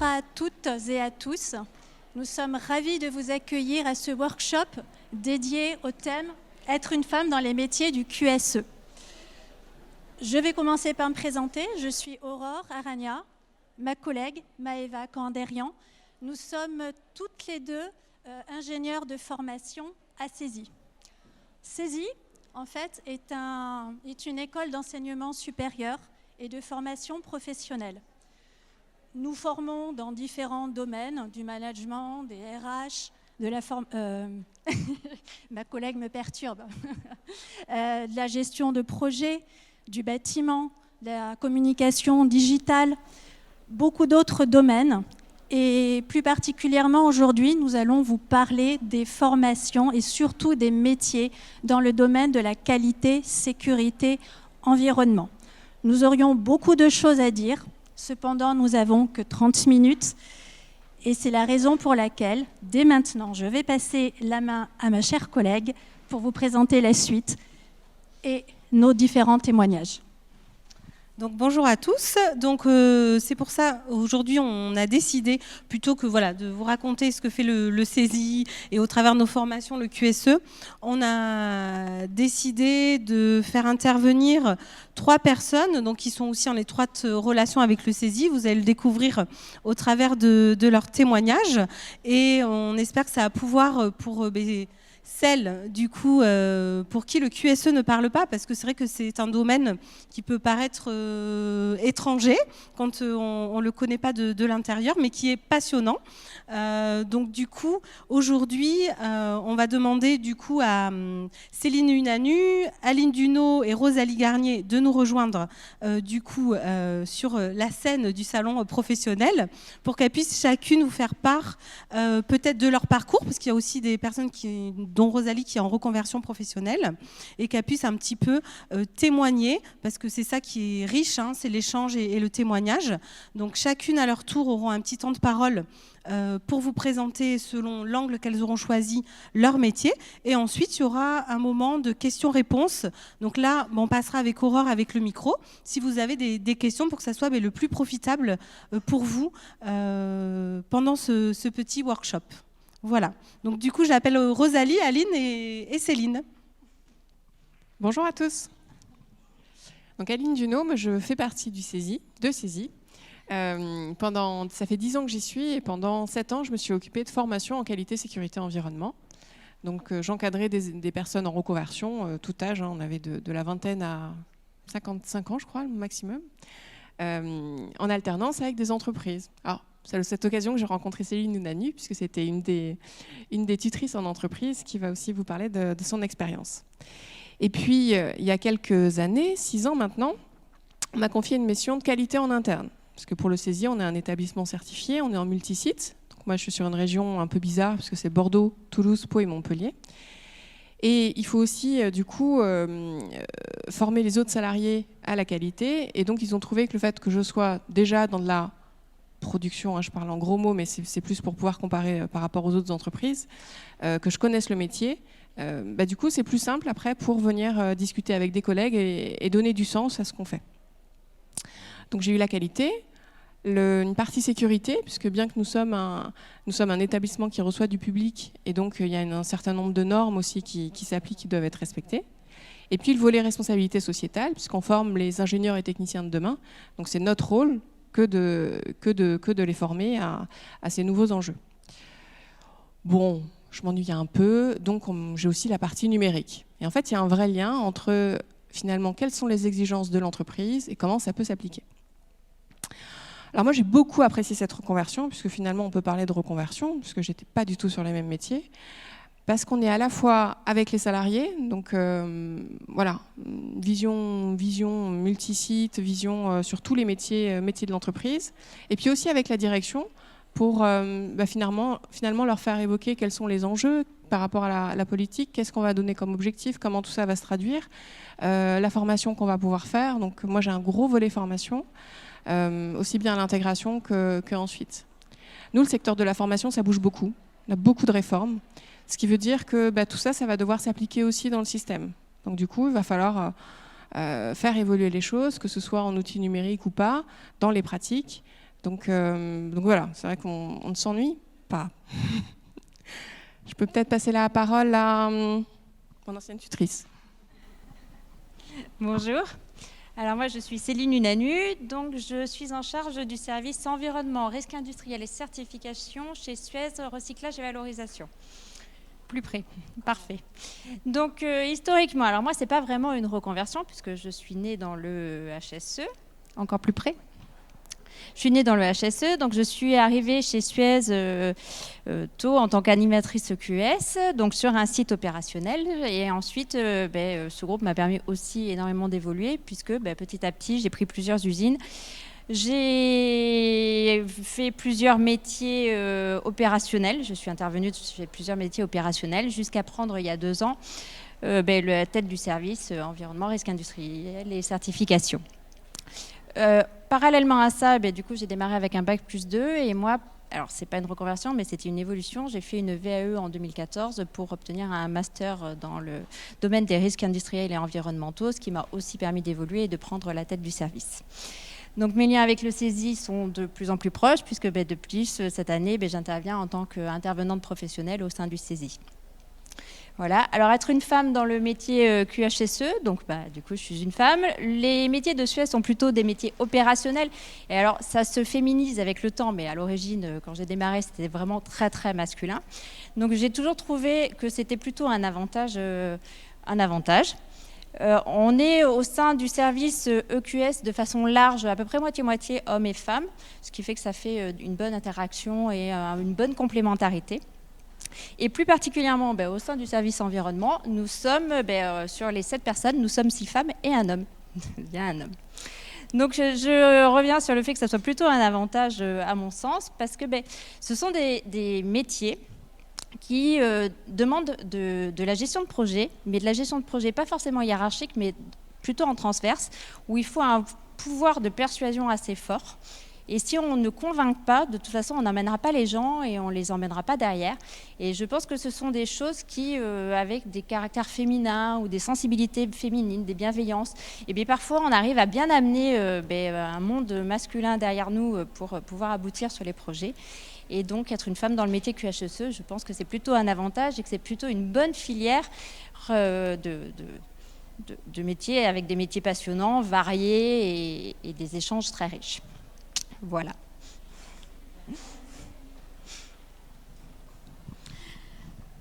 Bonjour à toutes et à tous. Nous sommes ravis de vous accueillir à ce workshop dédié au thème « Être une femme dans les métiers du QSE ». Je vais commencer par me présenter. Je suis Aurore Aragna, ma collègue Maëva Kanderian. Nous sommes toutes les deux ingénieures de formation à CESI. CESI, en fait, est une école d'enseignement supérieur et de formation professionnelle. Nous formons dans différents domaines, du management, des RH, de la ma collègue me perturbe, de la gestion de projet, du bâtiment, de la communication digitale, beaucoup d'autres domaines. Et plus particulièrement aujourd'hui, nous allons vous parler des formations et surtout des métiers dans le domaine de la qualité, sécurité, environnement. Nous aurions beaucoup de choses à dire. Cependant, nous n'avons que 30 minutes et c'est la raison pour laquelle, dès maintenant, je vais passer la main à ma chère collègue pour vous présenter la suite et nos différents témoignages. Donc bonjour à tous. Donc c'est pour ça aujourd'hui on a décidé plutôt que de vous raconter ce que fait le CESI et au travers de nos formations le QSE, on a décidé de faire intervenir 3 personnes donc qui sont aussi en étroite relation avec le CESI. Vous allez le découvrir au travers de leurs témoignages et on espère que ça va pouvoir pour celles, du coup, pour qui le QSE ne parle pas, parce que c'est vrai que c'est un domaine qui peut paraître étranger quand on ne le connaît pas de l'intérieur, mais qui est passionnant. Donc, du coup, aujourd'hui, on va demander du coup à Céline Unanu, Aline Duno et Rosalie Garnier de nous rejoindre du coup sur la scène du salon professionnel pour qu'elles puissent chacune vous faire part peut-être de leur parcours, parce qu'il y a aussi des personnes dont Rosalie qui est en reconversion professionnelle, et qu'elle puisse un petit peu témoigner, parce que c'est ça qui est riche, hein, c'est l'échange et le témoignage. Donc chacune à leur tour auront un petit temps de parole pour vous présenter selon l'angle qu'elles auront choisi leur métier, et ensuite il y aura un moment de questions-réponses. Donc là on passera avec Aurore avec le micro si vous avez des questions, pour que ça soit le plus profitable pour vous pendant ce petit workshop. Voilà, donc du coup j'appelle Rosalie, Aline et Céline. Bonjour à tous. Donc Aline Duno, moi je fais partie de CESI. Ça fait 10 ans que j'y suis, et pendant 7 ans je me suis occupée de formation en qualité, sécurité, environnement. Donc j'encadrais des personnes en reconversion, tout âge, hein, on avait de la vingtaine à 55 ans je crois, le maximum, en alternance avec des entreprises. Alors, c'est à cette occasion que j'ai rencontré Céline Unanu, puisque c'était une des tutrices en entreprise qui va aussi vous parler de son expérience. Et puis, il y a quelques années, 6 ans maintenant, on m'a confié une mission de qualité en interne. Parce que pour le CESI, on est un établissement certifié, on est en multisite. Donc moi, je suis sur une région un peu bizarre, parce que c'est Bordeaux, Toulouse, Pau et Montpellier. Et il faut aussi, du coup, former les autres salariés à la qualité. Et donc, ils ont trouvé que le fait que je sois déjà dans de la production, hein, je parle en gros mots, mais c'est plus pour pouvoir comparer par rapport aux autres entreprises, que je connaisse le métier. Du coup, c'est plus simple après pour venir discuter avec des collègues et donner du sens à ce qu'on fait. Donc j'ai eu la qualité, une partie sécurité, puisque bien que nous sommes un établissement qui reçoit du public, et donc il y a un certain nombre de normes aussi qui s'appliquent, qui doivent être respectées. Et puis le volet responsabilité sociétale, puisqu'on forme les ingénieurs et techniciens de demain. Donc c'est notre rôle que de les former à ces nouveaux enjeux. Bon, je m'ennuie un peu, donc j'ai aussi la partie numérique. Et en fait, il y a un vrai lien entre, finalement, quelles sont les exigences de l'entreprise et comment ça peut s'appliquer. Alors moi, j'ai beaucoup apprécié cette reconversion, puisque finalement, on peut parler de reconversion, puisque je n'étais pas du tout sur les mêmes métiers, parce qu'on est à la fois avec les salariés, donc vision multisite, vision sur tous les métiers de l'entreprise, et puis aussi avec la direction, pour finalement leur faire évoquer quels sont les enjeux par rapport à la politique, qu'est-ce qu'on va donner comme objectif, comment tout ça va se traduire, la formation qu'on va pouvoir faire. Donc moi j'ai un gros volet formation, aussi bien à l'intégration qu'ensuite. Nous, le secteur de la formation, ça bouge beaucoup, on a beaucoup de réformes, ce qui veut dire que tout ça va devoir s'appliquer aussi dans le système. Donc du coup, il va falloir faire évoluer les choses, que ce soit en outils numériques ou pas, dans les pratiques, Donc voilà, c'est vrai qu'on ne s'ennuie pas. Je peux peut-être passer la parole à mon ancienne tutrice. Bonjour. Alors moi, je suis Céline Unanu, donc je suis en charge du service environnement, risque industriel et certification chez Suez Recyclage et Valorisation. Plus près, parfait. Donc historiquement, alors moi, c'est pas vraiment une reconversion puisque je suis née dans le HSE, encore plus près. Je suis née dans le HSE, donc je suis arrivée chez Suez tôt en tant qu'animatrice QS, donc sur un site opérationnel. Et ensuite, ce groupe m'a permis aussi énormément d'évoluer, puisque petit à petit, j'ai pris plusieurs usines. J'ai fait plusieurs métiers opérationnels. Je suis intervenue sur plusieurs métiers opérationnels jusqu'à prendre, il y a 2 ans, la tête du service environnement, risque industriel et certification. Parallèlement à ça, du coup, j'ai démarré avec un bac+2 et moi, alors c'est pas une reconversion, mais c'était une évolution. J'ai fait une VAE en 2014 pour obtenir un master dans le domaine des risques industriels et environnementaux, ce qui m'a aussi permis d'évoluer et de prendre la tête du service. Donc mes liens avec le CESI sont de plus en plus proches, puisque de plus, cette année, j'interviens en tant qu'intervenante professionnelle au sein du CESI. Voilà. Alors, être une femme dans le métier QHSE, donc du coup, je suis une femme. Les métiers de Suez sont plutôt des métiers opérationnels. Et alors, ça se féminise avec le temps, mais à l'origine, quand j'ai démarré, c'était vraiment très, très masculin. Donc, j'ai toujours trouvé que c'était plutôt un avantage. On est au sein du service EQS de façon large, à peu près moitié-moitié hommes et femmes, ce qui fait que ça fait une bonne interaction et une bonne complémentarité. Et plus particulièrement, au sein du service environnement, nous sommes, sur les 7 personnes, nous sommes 6 femmes et un homme. Il y a un homme. Donc je reviens sur le fait que ça soit plutôt un avantage à mon sens, parce que ce sont des métiers qui demandent de la gestion de projet, mais de la gestion de projet pas forcément hiérarchique, mais plutôt en transverse, où il faut un pouvoir de persuasion assez fort. Et si on ne convainc pas, de toute façon, on n'emmènera pas les gens et on ne les emmènera pas derrière. Et je pense que ce sont des choses qui, avec des caractères féminins ou des sensibilités féminines, des bienveillances, et bien parfois on arrive à bien amener un monde masculin derrière nous pour pouvoir aboutir sur les projets. Et donc, être une femme dans le métier QHSE, je pense que c'est plutôt un avantage et que c'est plutôt une bonne filière de métiers, avec des métiers passionnants, variés et des échanges très riches. Voilà.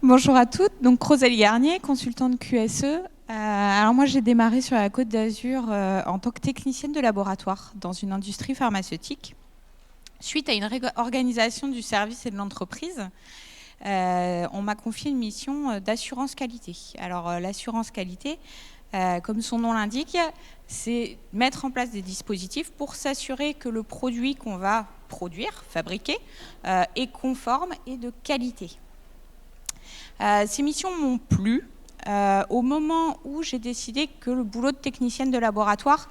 Bonjour à toutes, donc Rosalie Garnier, consultante QSE. Alors moi j'ai démarré sur la Côte d'Azur en tant que technicienne de laboratoire dans une industrie pharmaceutique. Suite à une réorganisation du service et de l'entreprise, on m'a confié une mission d'assurance qualité. Alors l'assurance qualité, comme son nom l'indique, c'est mettre en place des dispositifs pour s'assurer que le produit qu'on va produire, fabriquer, est conforme et de qualité. Ces missions m'ont plu au moment où j'ai décidé que le boulot de technicienne de laboratoire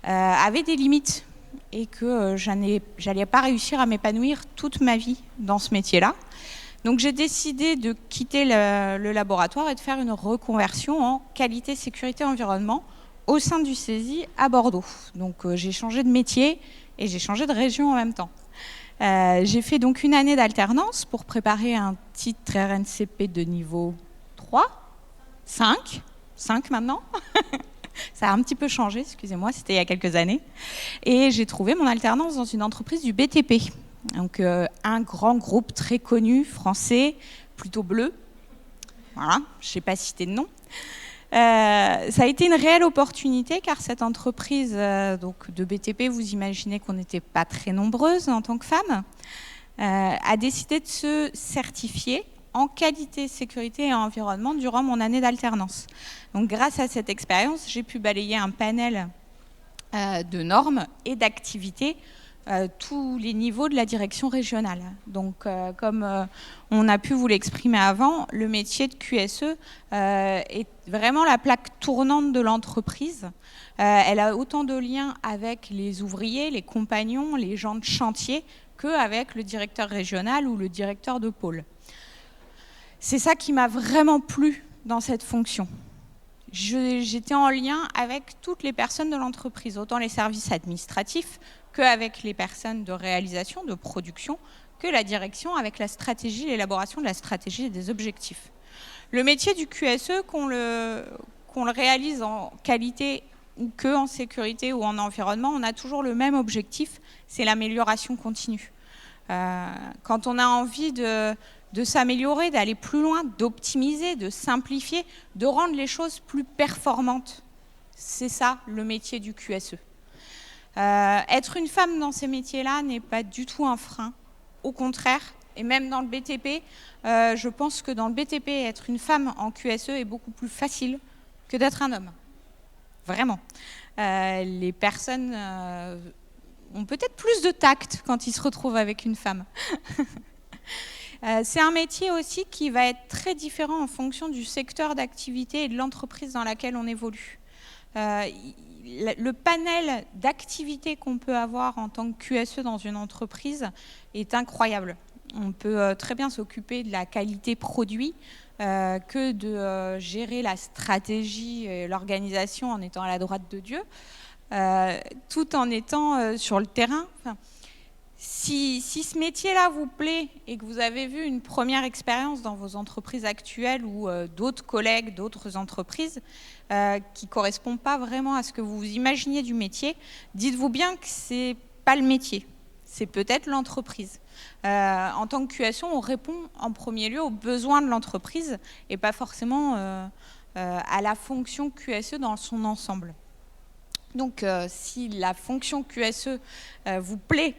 avait des limites et que j'allais pas réussir à m'épanouir toute ma vie dans ce métier-là. Donc j'ai décidé de quitter le laboratoire et de faire une reconversion en qualité, sécurité, environnement au sein du CESI à Bordeaux. Donc j'ai changé de métier et j'ai changé de région en même temps. J'ai fait donc une année d'alternance pour préparer un titre RNCP de niveau 3, 5 maintenant. Ça a un petit peu changé, excusez-moi, c'était il y a quelques années. Et j'ai trouvé mon alternance dans une entreprise du BTP. Donc un grand groupe très connu, français, plutôt bleu. Voilà, je ne sais pas citer de nom. Ça a été une réelle opportunité car cette entreprise donc de BTP, vous imaginez qu'on n'était pas très nombreuses en tant que femmes, a décidé de se certifier en qualité, sécurité et environnement durant mon année d'alternance. Donc grâce à cette expérience, j'ai pu balayer un panel de normes et d'activités tous les niveaux de la direction régionale. Donc, comme on a pu vous l'exprimer avant, le métier de QSE est vraiment la plaque tournante de l'entreprise. Elle a autant de liens avec les ouvriers, les compagnons, les gens de chantier, qu'avec le directeur régional ou le directeur de pôle. C'est ça qui m'a vraiment plu dans cette fonction. j'étais en lien avec toutes les personnes de l'entreprise, autant les services administratifs qu'avec les personnes de réalisation, de production, que la direction avec la stratégie, l'élaboration de la stratégie et des objectifs. Le métier du QSE, qu'on le réalise en qualité ou que en sécurité ou en environnement, on a toujours le même objectif, c'est l'amélioration continue. Quand on a envie de s'améliorer, d'aller plus loin, d'optimiser, de simplifier, de rendre les choses plus performantes, c'est ça le métier du QSE. Être une femme dans ces métiers-là n'est pas du tout un frein, au contraire, et même dans le BTP, je pense que dans le BTP, être une femme en QSE est beaucoup plus facile que d'être un homme. Vraiment. Les personnes ont peut-être plus de tact quand ils se retrouvent avec une femme. C'est un métier aussi qui va être très différent en fonction du secteur d'activité et de l'entreprise dans laquelle on évolue. Le panel d'activités qu'on peut avoir en tant que QSE dans une entreprise est incroyable. On peut très bien s'occuper de la qualité produit que de gérer la stratégie et l'organisation en étant à la droite de Dieu, tout en étant sur le terrain. Enfin, si ce métier-là vous plaît et que vous avez vu une première expérience dans vos entreprises actuelles ou d'autres collègues, d'autres entreprises qui ne correspondent pas vraiment à ce que vous imaginiez du métier, dites-vous bien que ce n'est pas le métier, c'est peut-être l'entreprise. En tant que QSE, on répond en premier lieu aux besoins de l'entreprise et pas forcément à la fonction QSE dans son ensemble. Donc si la fonction QSE vous plaît,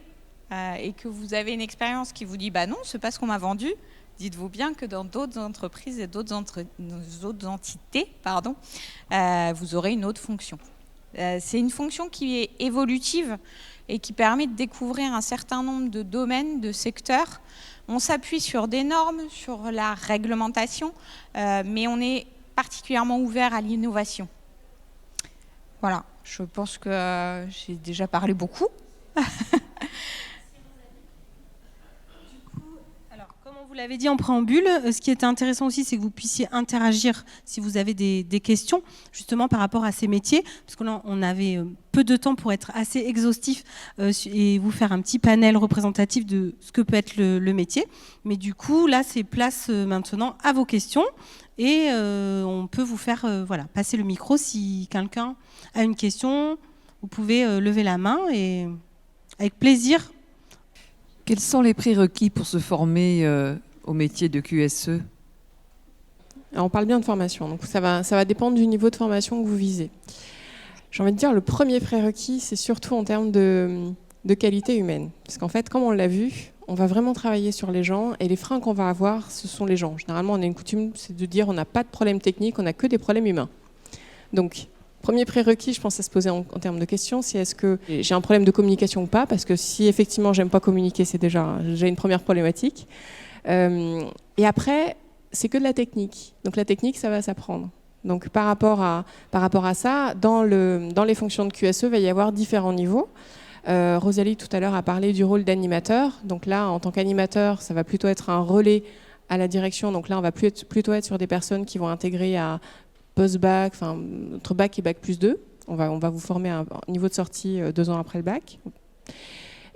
et que vous avez une expérience qui vous dit « bah non, c'est pas ce qu'on m'a vendu », dites-vous bien que dans d'autres entreprises et d'autres entités, vous aurez une autre fonction. C'est une fonction qui est évolutive et qui permet de découvrir un certain nombre de domaines, de secteurs. On s'appuie sur des normes, sur la réglementation, mais on est particulièrement ouvert à l'innovation. Voilà, je pense que j'ai déjà parlé beaucoup. Vous l'avez dit en préambule, ce qui était intéressant aussi, c'est que vous puissiez interagir si vous avez des questions, justement par rapport à ces métiers, parce qu'on avait peu de temps pour être assez exhaustif et vous faire un petit panel représentatif de ce que peut être le métier. Mais du coup, là, c'est place maintenant à vos questions et on peut vous faire passer le micro. Si quelqu'un a une question, vous pouvez lever la main et avec plaisir. Quels sont les prérequis pour se former au métier de QSE ? Alors, on parle bien de formation, donc ça va dépendre du niveau de formation que vous visez. J'ai envie de dire, le premier prérequis, c'est surtout en termes de qualité humaine. Parce qu'en fait, comme on l'a vu, on va vraiment travailler sur les gens et les freins qu'on va avoir, ce sont les gens. Généralement, on a une coutume, c'est de dire on n'a pas de problème technique, on n'a que des problèmes humains. Donc, premier prérequis, je pense à se poser en termes de questions, c'est est-ce que j'ai un problème de communication ou pas ? Parce que si effectivement j'aime pas communiquer, c'est déjà une première problématique. Et après, c'est que de la technique. Donc la technique, ça va s'apprendre. Donc par rapport à ça, dans les fonctions de QSE, il va y avoir différents niveaux. Rosalie tout à l'heure a parlé du rôle d'animateur. Donc là, en tant qu'animateur, ça va plutôt être un relais à la direction. Donc là, on va plutôt être sur des personnes qui vont intégrer à post-bac, enfin, entre bac et bac plus 2. On va vous former à un niveau de sortie 2 ans après le bac.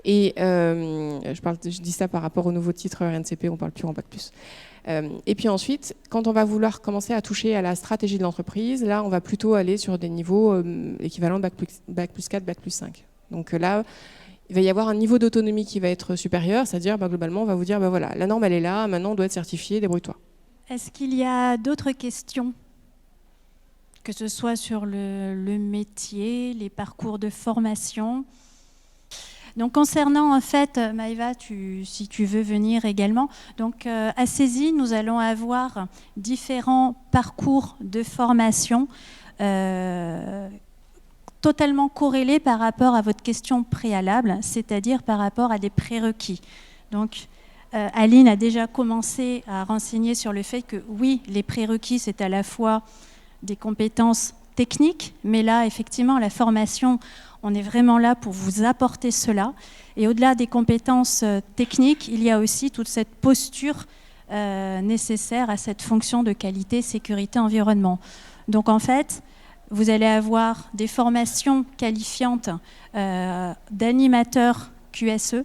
Et je dis ça par rapport au nouveau titre RNCP, on ne parle plus en bac plus. Et puis ensuite, quand on va vouloir commencer à toucher à la stratégie de l'entreprise, là, on va plutôt aller sur des niveaux équivalents bac plus 4, bac plus 5. Donc là, il va y avoir un niveau d'autonomie qui va être supérieur, c'est-à-dire globalement, on va vous dire, voilà, la norme, elle est là, maintenant, on doit être certifié, débrouille-toi. Est-ce qu'il y a d'autres questions ? Que ce soit sur le métier, les parcours de formation. Donc concernant en fait, Maëva, si tu veux venir également, donc à CESI, nous allons avoir différents parcours de formation totalement corrélés par rapport à votre question préalable, c'est-à-dire par rapport à des prérequis. Donc Aline a déjà commencé à renseigner sur le fait que oui, les prérequis, c'est à la fois des compétences techniques, mais là, effectivement, la formation, on est vraiment là pour vous apporter cela. Et au-delà des compétences techniques, il y a aussi toute cette posture nécessaire à cette fonction de qualité, sécurité, environnement. Donc en fait, vous allez avoir des formations qualifiantes d'animateurs QSE,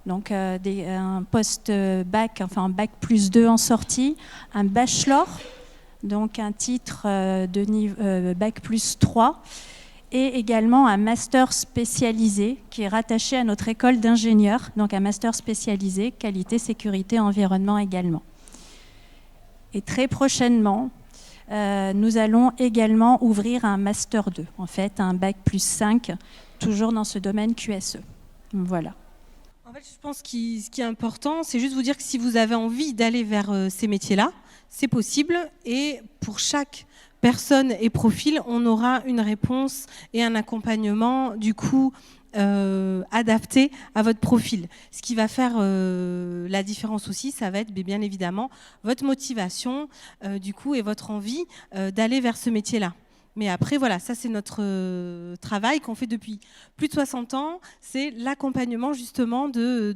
donc un post-bac, enfin un bac plus 2 en sortie, un bachelor, donc un titre de bac plus 3, et également un master spécialisé qui est rattaché à notre école d'ingénieurs, donc un master spécialisé qualité, sécurité, environnement également. Et très prochainement, nous allons également ouvrir un master 2, en fait un bac plus 5, toujours dans ce domaine QSE. Voilà. En fait, je pense que ce qui est important, c'est juste vous dire que si vous avez envie d'aller vers ces métiers-là, c'est possible. Et pour chaque personne et profil, on aura une réponse et un accompagnement du coup adapté à votre profil. Ce qui va faire la différence aussi, ça va être bien évidemment votre motivation du coup et votre envie d'aller vers ce métier-là. Mais après, voilà, ça c'est notre travail qu'on fait depuis plus de 60 ans. C'est l'accompagnement justement de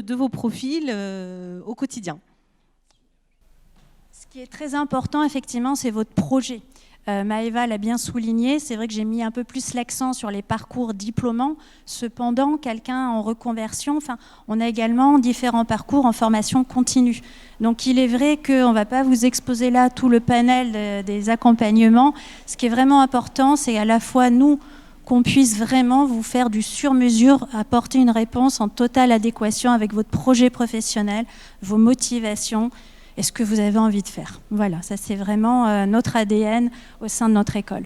vos profils au quotidien. Ce qui est très important, effectivement, c'est votre projet. Maëva l'a bien souligné, c'est vrai que j'ai mis un peu plus l'accent sur les parcours diplômants. Cependant, quelqu'un en reconversion, on a également différents parcours en formation continue. Donc il est vrai qu'on ne va pas vous exposer là tout le panel des accompagnements. Ce qui est vraiment important, c'est à la fois nous, qu'on puisse vraiment vous faire du sur-mesure, apporter une réponse en totale adéquation avec votre projet professionnel, vos motivations, et ce que vous avez envie de faire. Voilà, ça c'est vraiment notre ADN au sein de notre école.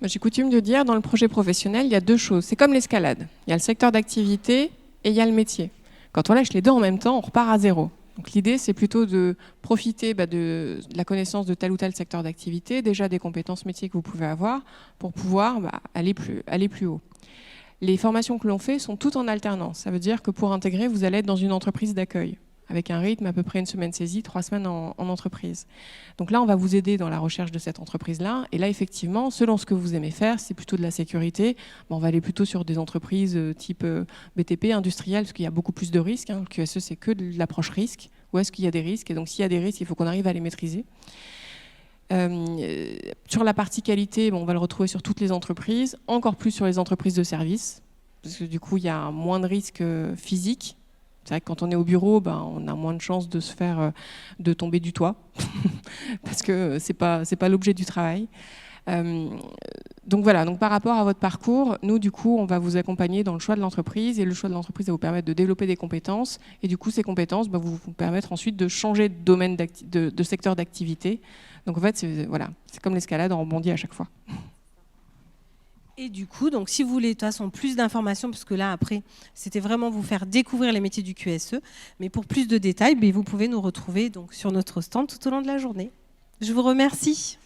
J'ai coutume de dire, dans le projet professionnel, il y a deux choses. C'est comme l'escalade. Il y a le secteur d'activité et il y a le métier. Quand on lâche les deux en même temps, on repart à zéro. Donc l'idée, c'est plutôt de profiter de la connaissance de tel ou tel secteur d'activité, déjà des compétences métiers que vous pouvez avoir, pour pouvoir aller plus haut. Les formations que l'on fait sont toutes en alternance. Ça veut dire que pour intégrer, vous allez être dans une entreprise d'accueil, avec un rythme à peu près 1 semaine saisie, 3 semaines en entreprise. Donc là, on va vous aider dans la recherche de cette entreprise-là. Et là, effectivement, selon ce que vous aimez faire, c'est plutôt de la sécurité. On va aller plutôt sur des entreprises type BTP, industrielles, parce qu'il y a beaucoup plus de risques. Le QSE, c'est que de l'approche risque. Où est-ce qu'il y a des risques? Et donc, s'il y a des risques, il faut qu'on arrive à les maîtriser. Sur la partie qualité, on va le retrouver sur toutes les entreprises, encore plus sur les entreprises de services, parce que du coup, il y a moins de risques physiques. C'est vrai que quand on est au bureau, on a moins de chances de tomber du toit, parce que c'est pas l'objet du travail. Donc voilà, donc par rapport à votre parcours, nous du coup, on va vous accompagner dans le choix de l'entreprise, et le choix de l'entreprise va vous permettre de développer des compétences, et du coup, ces compétences vont vous permettre ensuite de changer de domaine, de secteur d'activité. Donc en fait, c'est comme l'escalade, on rebondit à chaque fois. Et du coup, donc, si vous voulez de toute façon plus d'informations, parce que là, après, c'était vraiment vous faire découvrir les métiers du QSE, mais pour plus de détails, vous pouvez nous retrouver donc, sur notre stand tout au long de la journée. Je vous remercie.